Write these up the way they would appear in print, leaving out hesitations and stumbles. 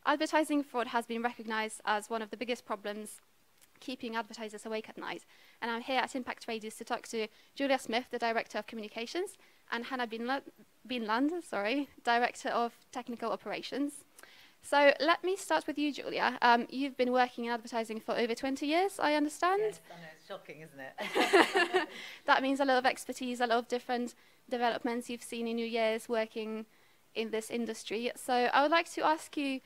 advertising fraud has been recognised as one of the biggest problems keeping advertisers awake at night. And I'm here at Impact Radius to talk to Julia Smith, the Director of Communications, and Hannah Binland, Director of Technical Operations. So let me start with you, Julia. You've been working in advertising for over 20 years, I understand. Yes, I know, it's shocking, isn't it? That means a lot of expertise, a lot of different developments you've seen in your years working in this industry. So I would like to ask you,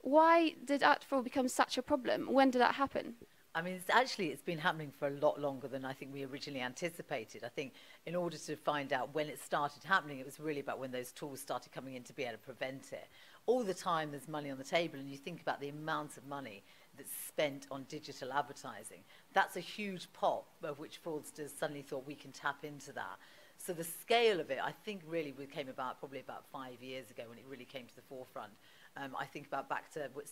why did ad fraud become such a problem? When did that happen? I mean, it's been happening for a lot longer than I think we originally anticipated. I think in order to find out when it started happening, it was really about when those tools started coming in to be able to prevent it. All the time there's money on the table, and you think about the amount of money that's spent on digital advertising. That's a huge pot of which fraudsters suddenly thought we can tap into that. So the scale of it, I think, really came about probably about 5 years ago when it really came to the forefront. I think about back to what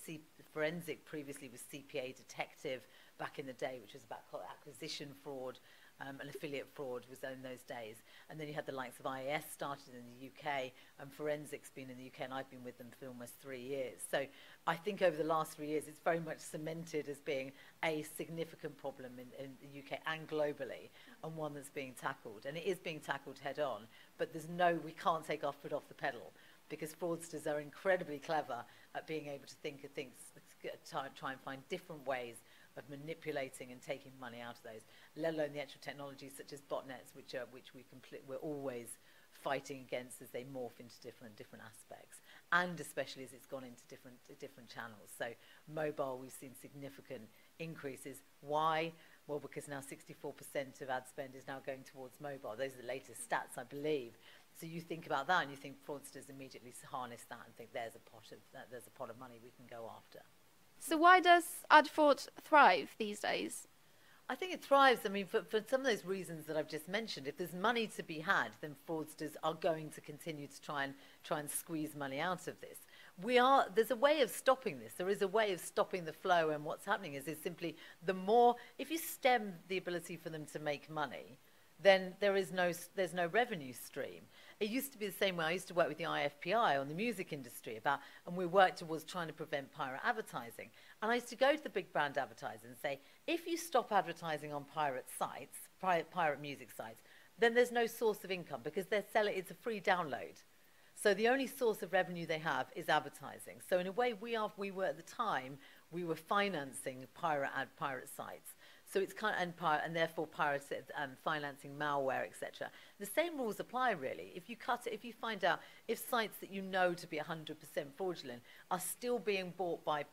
Forensic previously was CPA Detective back in the day, which was about acquisition fraud and affiliate fraud was in those days. And then you had the likes of IAS started in the UK, and Forensic's been in the UK, and I've been with them for almost 3 years. So I think over the last 3 years, it's very much cemented as being a significant problem in the UK and globally, and one that's being tackled. And it is being tackled head on, but we can't take our foot off the pedal, because fraudsters are incredibly clever at being able to think of things, try and find different ways of manipulating and taking money out of those, let alone the actual technologies such as botnets, which we're always fighting against as they morph into different aspects, and especially as it's gone into different channels. So mobile, we've seen significant increases. Why? Well, because now 64% of ad spend is now going towards mobile. Those are the latest stats, I believe. So you think about that, and you think fraudsters immediately harness that and think there's a pot of money we can go after. So why does ad fraud thrive these days? I think it thrives, I mean, for some of those reasons that I've just mentioned. If there's money to be had, then fraudsters are going to continue to try and squeeze money out of this. There's a way of stopping this. There is a way of stopping the flow, and what's happening is simply if you stem the ability for them to make money, then there's no revenue stream. It used to be the same way. I used to work with the IFPI on the music industry and we worked towards trying to prevent pirate advertising. And I used to go to the big brand advertisers and say, if you stop advertising on pirate sites, pirate music sites, then there's no source of income, because it's a free download. So the only source of revenue they have is advertising. So in a way, we were at the time, we were financing pirate sites. So it's and therefore pirates financing malware, etc. The same rules apply, really. If you find out if sites that you know to be 100% fraudulent are still being bought by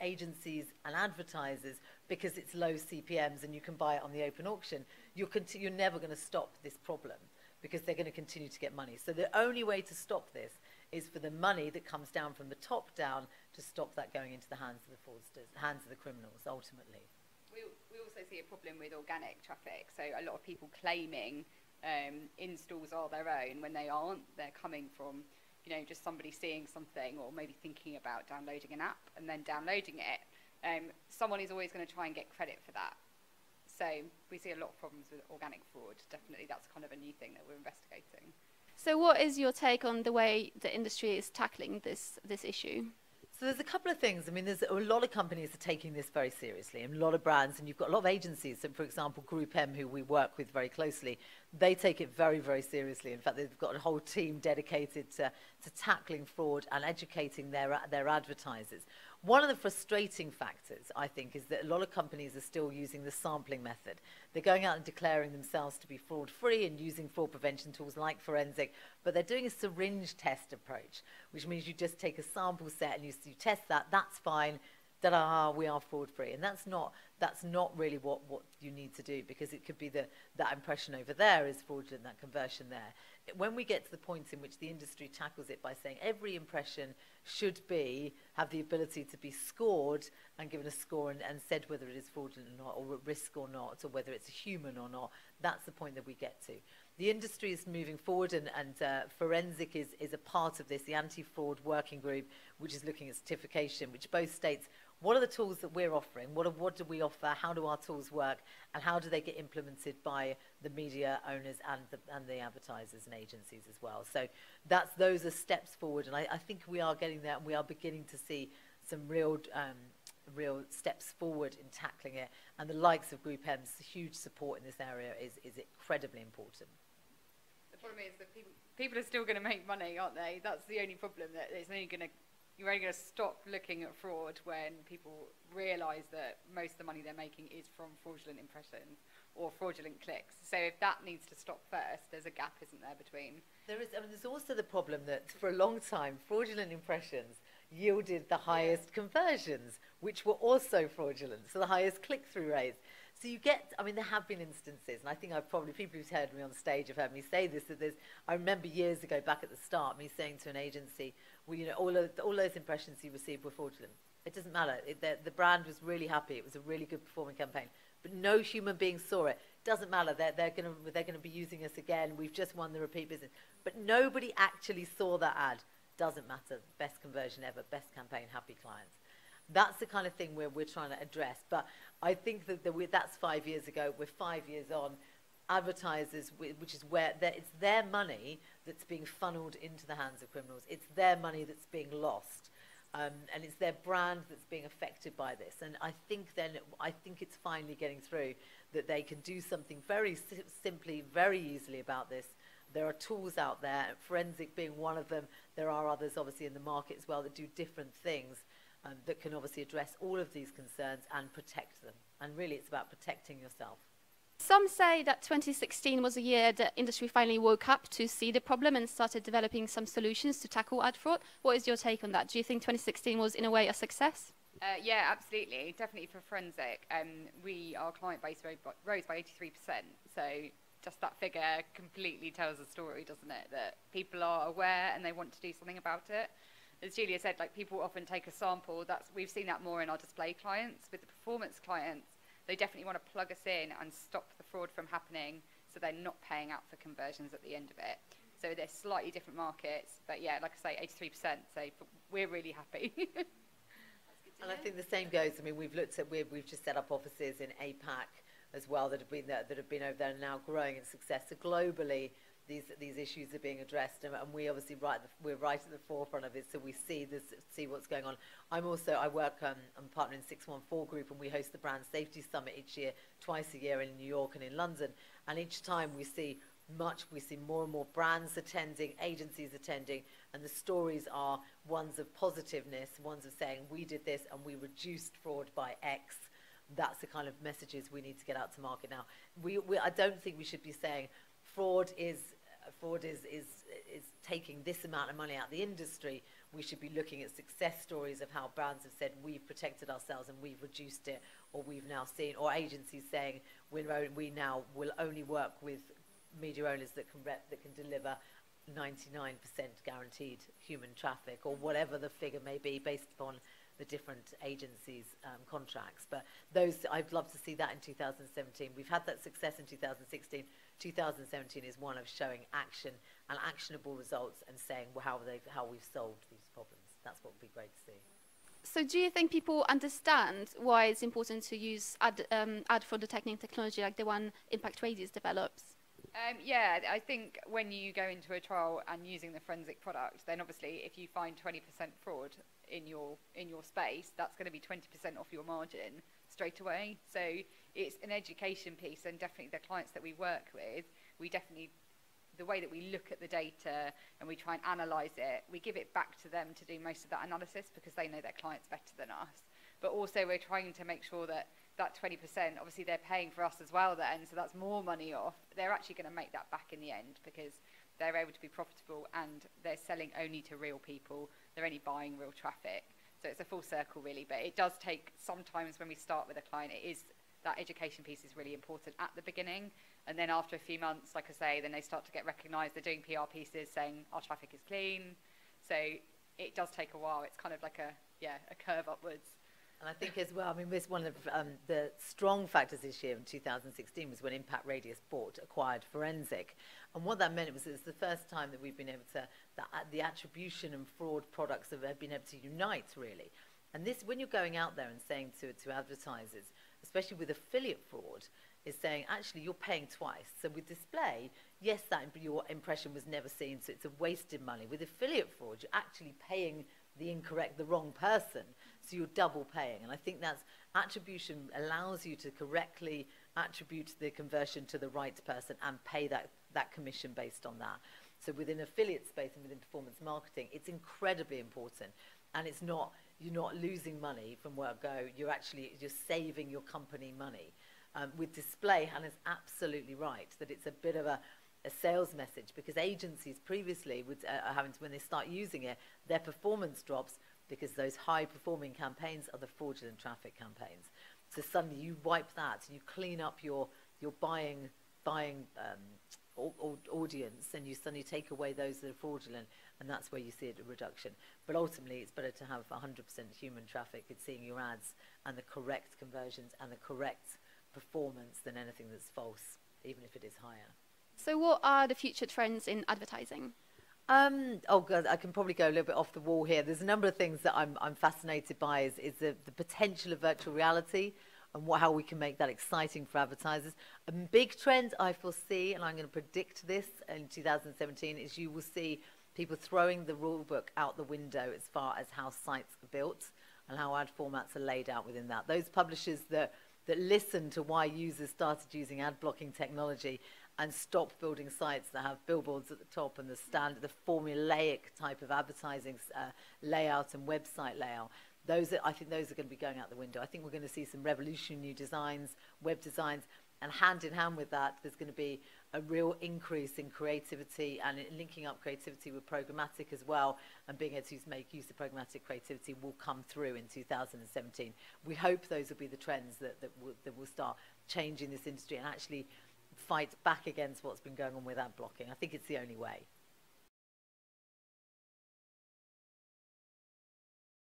agencies and advertisers because it's low CPMs and you can buy it on the open auction, you're never going to stop this problem, because they're going to continue to get money. So the only way to stop this is for the money that comes down from the top down to stop that going into the hands of the fraudsters, hands of the criminals, ultimately. We also see a problem with organic traffic. So a lot of people claiming installs are their own when they aren't. They're coming from, just somebody seeing something or maybe thinking about downloading an app and then downloading it. Someone is always going to try and get credit for that. So we see a lot of problems with organic fraud. Definitely, that's kind of a new thing that we're investigating. So what is your take on the way the industry is tackling this issue? So there's a couple of things. I mean, there's a lot of companies are taking this very seriously, and a lot of brands, and you've got a lot of agencies. So, for example, Group M, who we work with very closely, they take it very, very seriously. In fact, they've got a whole team dedicated to tackling fraud and educating their advertisers. One of the frustrating factors, I think, is that a lot of companies are still using the sampling method. They're going out and declaring themselves to be fraud-free and using fraud prevention tools like Forensic, but they're doing a syringe test approach, which means you just take a sample set and you test that, that's fine, ta-da, we are fraud-free. And that's not really what you need to do, because it could be that impression over there is fraudulent, that conversion there. When we get to the point in which the industry tackles it by saying every impression should have the ability to be scored and given a score and said whether it is fraudulent or not, or at risk or not, or whether it's a human or not, that's the point that we get to. The industry is moving forward, and Forensic is a part of this, the anti-fraud working group, which is looking at certification, which both states what are the tools that we're offering, what do we offer, how do our tools work, and how do they get implemented by the media owners and the advertisers and agencies as well. So those are steps forward, and I think we are getting there, and we are beginning to see some real steps forward in tackling it. And the likes of Group M's huge support in this area is incredibly important. The problem is that people are still going to make money, aren't they? That's the only problem. That you're only going to stop looking at fraud when people realise that most of the money they're making is from fraudulent impressions or fraudulent clicks. So if that needs to stop first, there's a gap, isn't there, between? There's also the problem that for a long time, fraudulent impressions yielded the highest conversions, which were also fraudulent, so the highest click-through rates. So you get, there have been instances, and I think people who've heard me on stage have heard me say this, I remember years ago, back at the start, me saying to an agency, well, all those impressions you received were fraudulent. It doesn't matter. The brand was really happy. It was a really good performing campaign. But no human being saw it. Doesn't matter. They're going to be using us again. We've just won the repeat business. But nobody actually saw that ad. Doesn't matter. Best conversion ever. Best campaign. Happy clients. That's the kind of thing we're trying to address. But I think that's 5 years ago. We're 5 years on. Advertisers, which is where it's their money that's being funneled into the hands of criminals. It's their money that's being lost. And it's their brand that's being affected by this. And I think it's finally getting through that they can do something very simply, very easily about this. There are tools out there, forensic being one of them. There are others, obviously, in the market as well that do different things that can obviously address all of these concerns and protect them. And really, it's about protecting yourself. Some say that 2016 was a year the industry finally woke up to see the problem and started developing some solutions to tackle ad fraud. What is your take on that? Do you think 2016 was, in a way, a success? Yeah, absolutely. Definitely for Forensic. Our client base rose by 83%. So just that figure completely tells the story, doesn't it? That people are aware and they want to do something about it. As Julia said, people often take a sample. We've seen that more in our display clients. With the performance clients, they definitely want to plug us in and stop the fraud from happening so they're not paying out for conversions at the end of it. So they're slightly different markets. But yeah, like I say, 83%. So we're really happy. And I think the same goes, we've just set up offices in APAC as well that have been over there and now growing in success. So globally, these issues are being addressed, and we're right at the forefront of it. So we see what's going on. I work. I'm partner in 614 Group, and we host the Brand Safety Summit each year, twice a year in New York and in London. And each time we see more and more brands attending, agencies attending, and the stories are ones of positiveness, ones of saying we did this and we reduced fraud by X. That's the kind of messages we need to get out to market now. I don't think we should be saying fraud is taking this amount of money out of the industry. We should be looking at success stories of how brands have said we've protected ourselves and we've reduced it, or we've now seen, or agencies saying we now will only work with media owners that can deliver 99% guaranteed human traffic, or whatever the figure may be based upon the different agencies' contracts. But I'd love to see that in 2017. We've had that success in 2016. 2017 is one of showing action and actionable results and saying how we've solved these problems. That's what would be great to see. So do you think people understand why it's important to use ad fraud detecting technology like the one Impact Radius develops? Yeah, I think when you go into a trial and using the forensic product, then obviously if you find 20% fraud in your space, that's going to be 20% off your margin straight away. So it's an education piece, and definitely the clients that we work with, the way that we look at the data and we try and analyse it, we give it back to them to do most of that analysis because they know their clients better than us. But also we're trying to make sure that 20%, obviously they're paying for us as well then, so that's more money off. They're actually going to make that back in the end because they're able to be profitable and they're selling only to real people. They're only buying real traffic. So it's a full circle really, but it does take, sometimes when we start with a client, that education piece is really important at the beginning. And then after a few months, like I say, then they start to get recognised. They're doing PR pieces saying our traffic is clean. So it does take a while. It's kind of like a curve upwards. And I think as well, one of the strong factors this year in 2016 was when Impact Radius acquired Forensic. And what that meant it was the first time that we've been able to, the attribution and fraud products have been able to unite, really. And this, when you're going out there and saying to advertisers, especially with affiliate fraud, is saying, actually, you're paying twice. So with display, yes, your impression was never seen, so it's a wasted money. With affiliate fraud, you're actually paying the wrong person, so you're double paying. And I think that's attribution allows you to correctly attribute the conversion to the right person and pay that commission based on that. So within affiliate space and within performance marketing, it's incredibly important. And it's not, you're not losing money from where go, you're saving your company money. With display, Hannah's absolutely right that it's a bit of a sales message, because agencies previously would when they start using it, their performance drops because those high performing campaigns are the fraudulent traffic campaigns. So suddenly you wipe that and you clean up your buying audience, and you suddenly take away those that are fraudulent, and that's where you see a reduction. But ultimately it's better to have 100% human traffic at seeing your ads and the correct conversions and the correct performance than anything that's false, even if it is higher. So what are the future trends in advertising? Oh God, I can probably go a little bit off the wall here. There's a number of things that I'm fascinated by is the potential of virtual reality and how we can make that exciting for advertisers. A big trend I foresee, and I'm going to predict this in 2017, is you will see people throwing the rule book out the window as far as how sites are built and how ad formats are laid out within that. Those publishers that listen to why users started using ad blocking technology and stop building sites that have billboards at the top and the formulaic type of advertising layout and website layout. I think those are going to be going out the window. I think we're going to see some revolutionary new designs, web designs, and hand in hand with that, there's going to be a real increase in creativity and linking up creativity with programmatic as well, and being able to make use of programmatic creativity will come through in 2017. We hope those will be the trends that will start changing this industry and actually fight back against what's been going on with ad blocking. I think it's the only way.